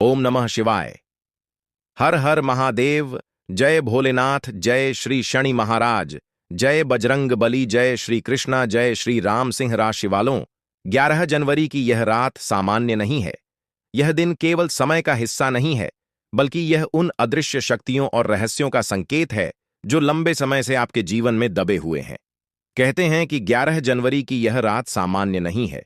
ओम नमः शिवाय। हर हर महादेव। जय भोलेनाथ। जय श्री शनि महाराज। जय बजरंग बली। जय श्री कृष्णा। जय श्री राम सिंह। राशि वालों, 11 जनवरी की यह रात सामान्य नहीं है। यह दिन केवल समय का हिस्सा नहीं है, बल्कि यह उन अदृश्य शक्तियों और रहस्यों का संकेत है जो लंबे समय से आपके जीवन में दबे हुए हैं। कहते हैं कि 11 जनवरी की यह रात सामान्य नहीं है।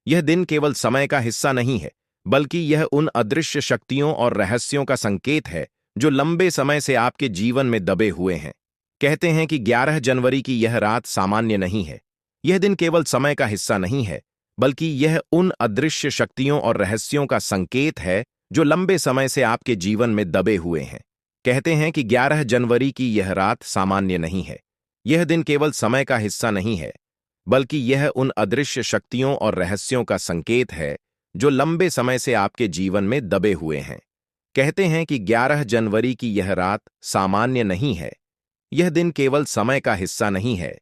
यह दिन केवल समय का हिस्सा नहीं है, बल्कि यह उन अदृश्य शक्तियों और रहस्यों का संकेत है जो लंबे समय से आपके जीवन में दबे हुए हैं। कहते हैं कि 11 जनवरी की यह रात सामान्य नहीं है। यह दिन केवल समय का हिस्सा नहीं है, बल्कि यह उन अदृश्य शक्तियों और रहस्यों का संकेत है जो लंबे समय से आपके जीवन में दबे हुए हैं। कहते हैं कि 11 जनवरी की यह रात सामान्य नहीं है। यह दिन केवल समय का हिस्सा नहीं है, बल्कि यह उन अदृश्य शक्तियों और रहस्यों का संकेत है जो लंबे समय से आपके जीवन में दबे हुए हैं। कहते हैं कि 11 जनवरी की यह रात सामान्य नहीं है। यह दिन केवल समय का हिस्सा नहीं है,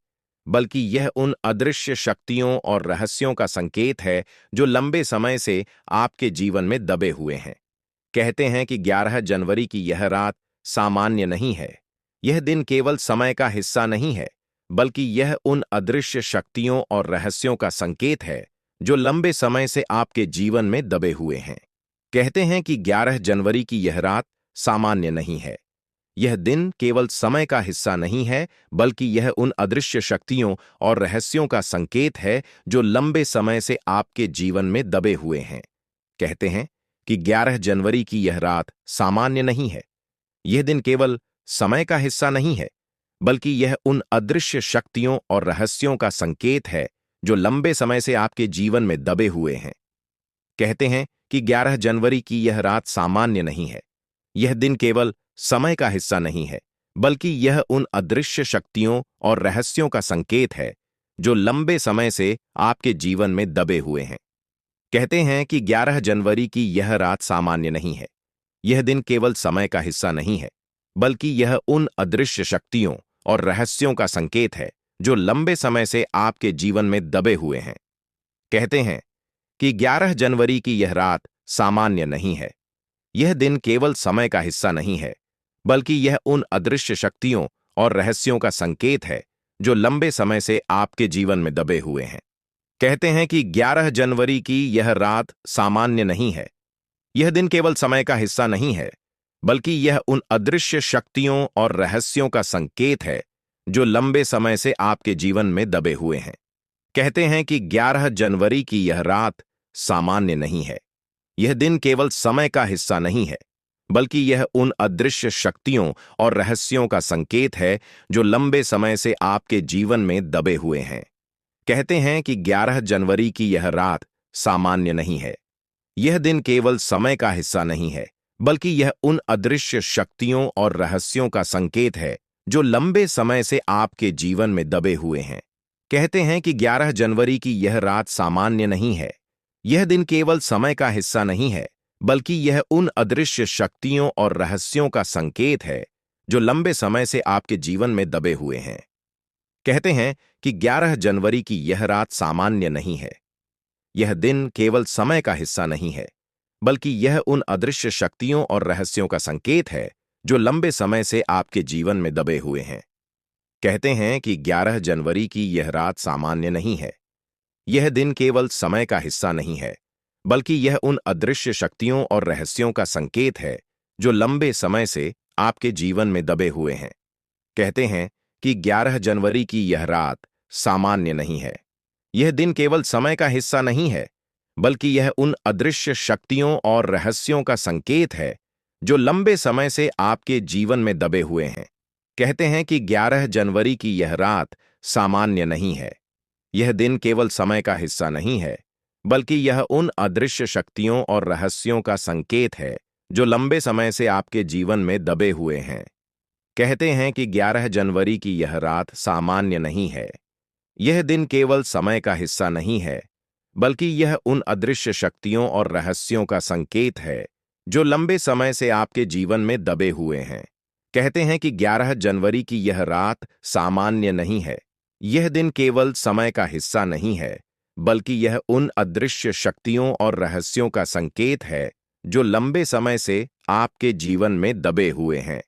बल्कि यह उन अदृश्य शक्तियों और रहस्यों का संकेत है जो लंबे समय से आपके जीवन में दबे हुए हैं। कहते हैं कि 11 जनवरी की यह रात सामान्य नहीं है। यह दिन केवल समय का हिस्सा नहीं है, बल्कि यह उन अदृश्य शक्तियों और रहस्यों का संकेत है जो लंबे समय से आपके जीवन में दबे हुए हैं। कहते हैं कि 11 जनवरी की यह रात सामान्य नहीं है। यह दिन केवल समय का हिस्सा नहीं है, बल्कि यह उन अदृश्य शक्तियों और रहस्यों का संकेत है जो लंबे समय से आपके जीवन में दबे हुए हैं। कहते हैं कि 11 जनवरी की यह रात सामान्य नहीं है। यह दिन केवल समय का हिस्सा नहीं है, बल्कि यह उन अदृश्य शक्तियों और रहस्यों का संकेत है जो लंबे समय से आपके जीवन में दबे हुए हैं। कहते हैं कि 11 जनवरी की यह रात सामान्य नहीं है। यह दिन केवल समय का हिस्सा नहीं है, बल्कि यह उन अदृश्य शक्तियों और रहस्यों का संकेत है जो लंबे समय से आपके जीवन में दबे हुए हैं। कहते हैं कि 11 जनवरी की यह रात सामान्य नहीं है। यह दिन केवल समय का हिस्सा नहीं है, बल्कि यह उन अदृश्य शक्तियों और रहस्यों का संकेत है जो लंबे समय से आपके जीवन में दबे हुए हैं। कहते हैं कि 11 जनवरी की यह रात सामान्य नहीं है। यह दिन केवल समय का हिस्सा नहीं है, बल्कि यह उन अदृश्य शक्तियों और रहस्यों का संकेत है जो लंबे समय से आपके जीवन में दबे हुए हैं। कहते हैं कि 11 जनवरी की यह रात सामान्य नहीं है। यह दिन केवल समय का हिस्सा नहीं है, बल्कि यह उन अदृश्य शक्तियों और रहस्यों का संकेत है जो लंबे समय से आपके जीवन में दबे हुए हैं। कहते हैं कि 11 जनवरी की यह रात सामान्य नहीं है। यह दिन केवल समय का हिस्सा नहीं है, बल्कि यह उन अदृश्य शक्तियों और रहस्यों का संकेत है जो लंबे समय से आपके जीवन में दबे हुए हैं। कहते हैं कि 11 जनवरी की यह रात सामान्य नहीं है। यह दिन केवल समय का हिस्सा नहीं है, बल्कि यह उन अदृश्य शक्तियों और रहस्यों का संकेत है जो लंबे समय से आपके जीवन में दबे हुए हैं। कहते हैं कि 11 जनवरी की यह रात सामान्य नहीं है। यह दिन केवल समय का हिस्सा नहीं है, बल्कि यह उन अदृश्य शक्तियों और रहस्यों का संकेत है जो लंबे समय से आपके जीवन में दबे हुए हैं। कहते हैं कि 11 जनवरी की यह रात सामान्य नहीं है। यह दिन केवल समय का हिस्सा नहीं है, बल्कि यह उन अदृश्य शक्तियों और रहस्यों का संकेत है जो लंबे समय से आपके जीवन में दबे हुए हैं। कहते हैं कि 11 जनवरी की यह रात सामान्य नहीं है। यह दिन केवल समय का हिस्सा नहीं है, बल्कि यह उन अदृश्य शक्तियों और रहस्यों का संकेत है जो लंबे समय से आपके जीवन में दबे हुए हैं। कहते हैं कि 11 जनवरी की यह रात सामान्य नहीं है। यह दिन केवल समय का हिस्सा नहीं है, बल्कि यह उन अदृश्य शक्तियों और रहस्यों का संकेत है जो लंबे समय से आपके जीवन में दबे हुए हैं। कहते हैं कि 11 जनवरी की यह रात सामान्य नहीं है। यह दिन केवल समय का हिस्सा नहीं है, बल्कि यह उन अदृश्य शक्तियों और रहस्यों का संकेत है जो लंबे समय से आपके जीवन में दबे हुए हैं। कहते हैं कि 11 जनवरी की यह रात सामान्य नहीं है। यह दिन केवल समय का हिस्सा नहीं है, बल्कि यह उन अदृश्य शक्तियों और रहस्यों का संकेत है जो लंबे समय से आपके जीवन में दबे हुए हैं। कहते हैं कि 11 जनवरी की यह रात सामान्य नहीं है। यह दिन केवल समय का हिस्सा नहीं है, बल्कि यह उन अदृश्य शक्तियों और रहस्यों का संकेत है जो लंबे समय से आपके जीवन में दबे हुए हैं।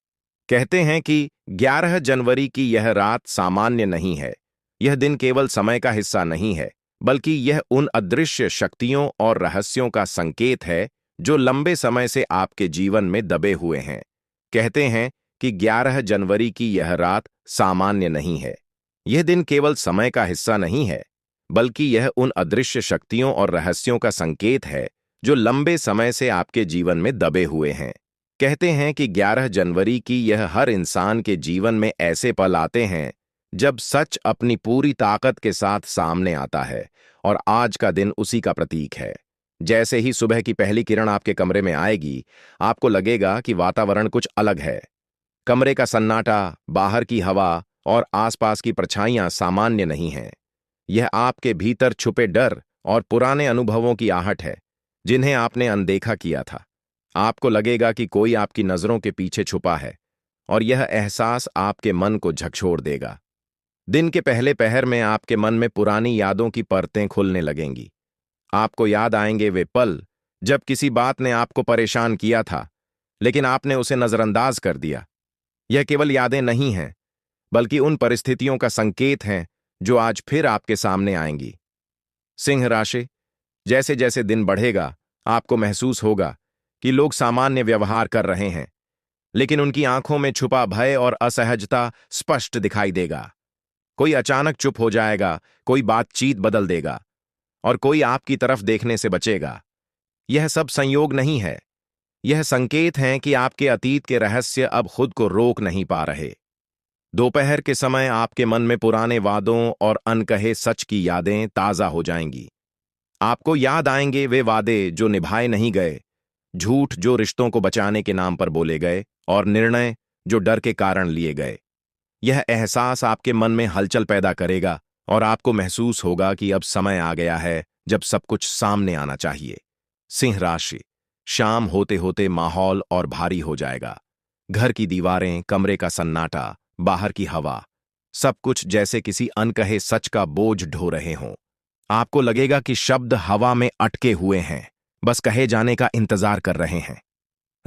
कहते हैं कि 11 जनवरी की यह रात सामान्य नहीं है। यह दिन केवल समय का हिस्सा नहीं है, बल्कि यह उन अदृश्य शक्तियों और रहस्यों का संकेत है जो लंबे समय से आपके जीवन में दबे हुए हैं। कहते हैं कि 11 जनवरी की यह रात सामान्य नहीं है। यह दिन केवल समय का हिस्सा नहीं है, बल्कि यह उन अदृश्य शक्तियों और रहस्यों का संकेत है जो लंबे समय से आपके जीवन में दबे हुए हैं। कहते हैं कि 11 जनवरी की यह हर इंसान के जीवन में ऐसे पल आते हैं जब सच अपनी पूरी ताकत के साथ सामने आता है, और आज का दिन उसी का प्रतीक है। जैसे ही सुबह की पहली किरण आपके कमरे में आएगी, आपको लगेगा कि वातावरण कुछ अलग है। कमरे का सन्नाटा, बाहर की हवा और आसपास की परछाइयां सामान्य नहीं हैं। यह आपके भीतर छुपे डर और पुराने अनुभवों की आहट है, जिन्हें आपने अनदेखा किया था। आपको लगेगा कि कोई आपकी नजरों के पीछे छुपा है, और यह एहसास आपके मन को झकझोर देगा। दिन के पहले पहर में आपके मन में पुरानी यादों की परतें खुलने लगेंगी। आपको याद आएंगे वे पल जब किसी बात ने आपको परेशान किया था, लेकिन आपने उसे नजरअंदाज कर दिया। यह केवल यादें नहीं हैं, बल्कि उन परिस्थितियों का संकेत हैं जो आज फिर आपके सामने आएंगी। सिंह राशि, जैसे जैसे दिन बढ़ेगा, आपको महसूस होगा कि लोग सामान्य व्यवहार कर रहे हैं, लेकिन उनकी आंखों में छुपा भय और असहजता स्पष्ट दिखाई देगा। कोई अचानक चुप हो जाएगा, कोई बातचीत बदल देगा, और कोई आपकी तरफ देखने से बचेगा। यह सब संयोग नहीं है। यह संकेत हैं कि आपके अतीत के रहस्य अब खुद को रोक नहीं पा रहे। दोपहर के समय आपके मन में पुराने वादों और अनकहे सच की यादें ताजा हो जाएंगी। आपको याद आएंगे वे वादे जो निभाए नहीं गए, झूठ जो रिश्तों को बचाने के नाम पर बोले गए, और निर्णय जो डर के कारण लिए गए। यह एहसास आपके मन में हलचल पैदा करेगा, और आपको महसूस होगा कि अब समय आ गया है जब सब कुछ सामने आना चाहिए। सिंह राशि, शाम होते होते माहौल और भारी हो जाएगा। घर की दीवारें, कमरे का सन्नाटा, बाहर की हवा, सब कुछ जैसे किसी अनकहे सच का बोझ ढो रहे हों। आपको लगेगा कि शब्द हवा में अटके हुए हैं, बस कहे जाने का इंतजार कर रहे हैं।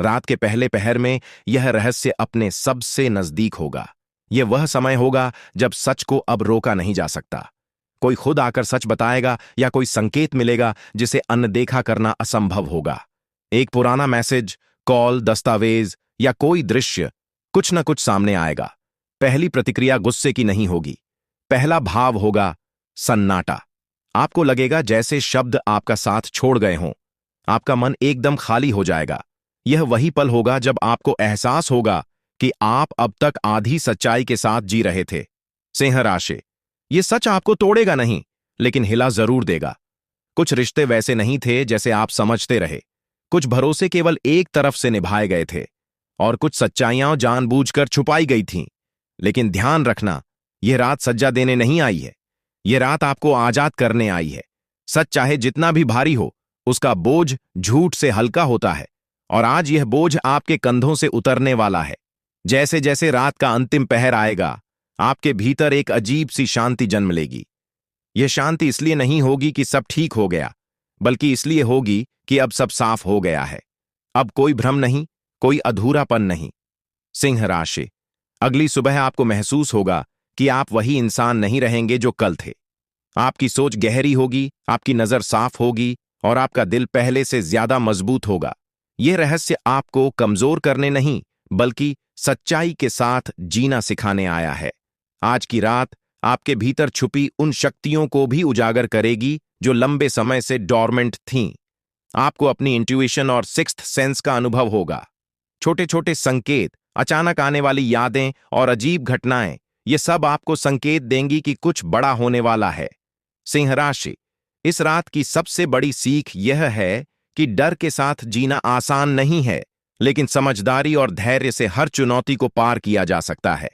रात के पहले पहर में यह रहस्य अपने सबसे नजदीक होगा। यह वह समय होगा जब सच को अब रोका नहीं जा सकता। कोई खुद आकर सच बताएगा, या कोई संकेत मिलेगा जिसे अनदेखा करना असंभव होगा। एक पुराना मैसेज, कॉल, दस्तावेज या कोई दृश्य, कुछ न कुछ सामने आएगा। पहली प्रतिक्रिया गुस्से की नहीं होगी। पहला भाव होगा सन्नाटा। आपको लगेगा जैसे शब्द आपका साथ छोड़ गए हों। आपका मन एकदम खाली हो जाएगा। यह वही पल होगा जब आपको एहसास होगा कि आप अब तक आधी सच्चाई के साथ जी रहे थे। सिंह राशि, यह सच आपको तोड़ेगा नहीं, लेकिन हिला जरूर देगा। कुछ रिश्ते वैसे नहीं थे जैसे आप समझते रहे। कुछ भरोसे केवल एक तरफ से निभाए गए थे, और कुछ सच्चाइयां जानबूझकर छुपाई गई थीं। लेकिन ध्यान रखना, यह रात सज्जा देने नहीं आई है। यह रात आपको आजाद करने आई है। सच चाहे जितना भी भारी हो, उसका बोझ झूठ से हल्का होता है, और आज यह बोझ आपके कंधों से उतरने वाला है। जैसे जैसे रात का अंतिम पहर आएगा, आपके भीतर एक अजीब सी शांति जन्म लेगी। यह शांति इसलिए नहीं होगी कि सब ठीक हो गया, बल्कि इसलिए होगी कि अब सब साफ हो गया है। अब कोई भ्रम नहीं, कोई अधूरापन नहीं। सिंह राशि, अगली सुबह आपको महसूस होगा कि आप वही इंसान नहीं रहेंगे जो कल थे। आपकी सोच गहरी होगी, आपकी नजर साफ होगी, और आपका दिल पहले से ज्यादा मजबूत होगा। यह रहस्य आपको कमजोर करने नहीं, बल्कि सच्चाई के साथ जीना सिखाने आया है। आज की रात आपके भीतर छुपी उन शक्तियों को भी उजागर करेगी जो लंबे समय से डॉर्मेंट थीं। आपको अपनी इंट्यूइशन और सिक्स्थ सेंस का अनुभव होगा। छोटे छोटे संकेत, अचानक आने वाली यादें और अजीब घटनाएं, ये सब आपको संकेत देंगी कि कुछ बड़ा होने वाला है। सिंह राशि, इस रात की सबसे बड़ी सीख यह है कि डर के साथ जीना आसान नहीं है, लेकिन समझदारी और धैर्य से हर चुनौती को पार किया जा सकता है।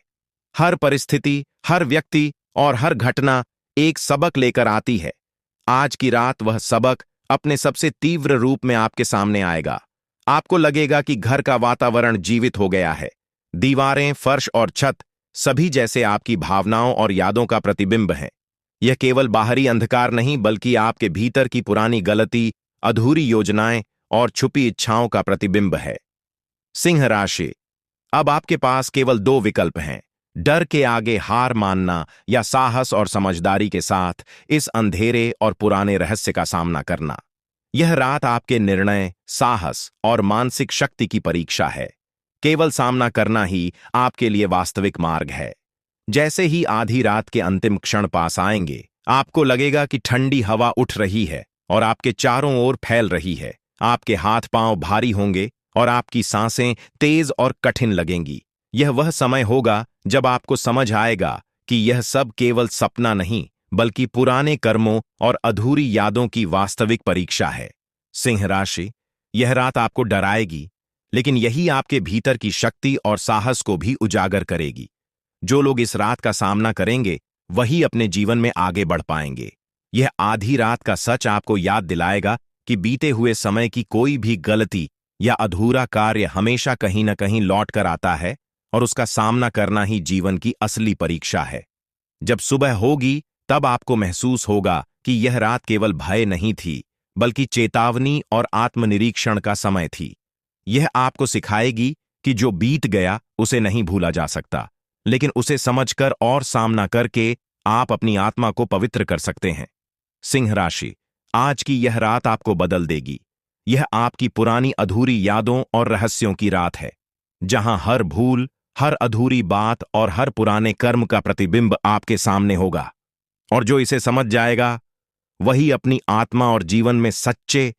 हर परिस्थिति, हर व्यक्ति और हर घटना एक सबक लेकर आती है। आज की रात वह सबक अपने सबसे तीव्र रूप में आपके सामने आएगा। आपको लगेगा कि घर का वातावरण जीवित हो गया है। दीवारें, फर्श और छत सभी जैसे आपकी भावनाओं और यादों का प्रतिबिंब हैं। यह केवल बाहरी अंधकार नहीं, बल्कि आपके भीतर की पुरानी गलती, अधूरी योजनाएं और छुपी इच्छाओं का प्रतिबिंब है। सिंह राशि, अब आपके पास केवल दो विकल्प हैं, डर के आगे हार मानना या साहस और समझदारी के साथ इस अंधेरे और पुराने रहस्य का सामना करना। यह रात आपके निर्णय, साहस और मानसिक शक्ति की परीक्षा है। केवल सामना करना ही आपके लिए वास्तविक मार्ग है। जैसे ही आधी रात के अंतिम क्षण पास आएंगे, आपको लगेगा कि ठंडी हवा उठ रही है और आपके चारों ओर फैल रही है। आपके हाथ पांव भारी होंगे और आपकी सांसें तेज और कठिन लगेंगी। यह वह समय होगा जब आपको समझ आएगा कि यह सब केवल सपना नहीं, बल्कि पुराने कर्मों और अधूरी यादों की वास्तविक परीक्षा है। सिंह राशि, यह रात आपको डराएगी, लेकिन यही आपके भीतर की शक्ति और साहस को भी उजागर करेगी। जो लोग इस रात का सामना करेंगे, वही अपने जीवन में आगे बढ़ पाएंगे। यह आधी रात का सच आपको याद दिलाएगा कि बीते हुए समय की कोई भी गलती या अधूरा कार्य हमेशा कहीं न कहीं लौट कर आता है और उसका सामना करना ही जीवन की असली परीक्षा है। जब सुबह होगी, तब आपको महसूस होगा कि यह रात केवल भय नहीं थी, बल्कि चेतावनी और आत्मनिरीक्षण का समय थी। यह आपको सिखाएगी कि जो बीत गया उसे नहीं भूला जा सकता, लेकिन उसे समझकर और सामना करके आप अपनी आत्मा को पवित्र कर सकते हैं। सिंह राशि, आज की यह रात आपको बदल देगी। यह आपकी पुरानी अधूरी यादों और रहस्यों की रात है, जहां हर भूल, हर अधूरी बात और हर पुराने कर्म का प्रतिबिंब आपके सामने होगा। और जो इसे समझ जाएगा, वही अपनी आत्मा और जीवन में सच्चे,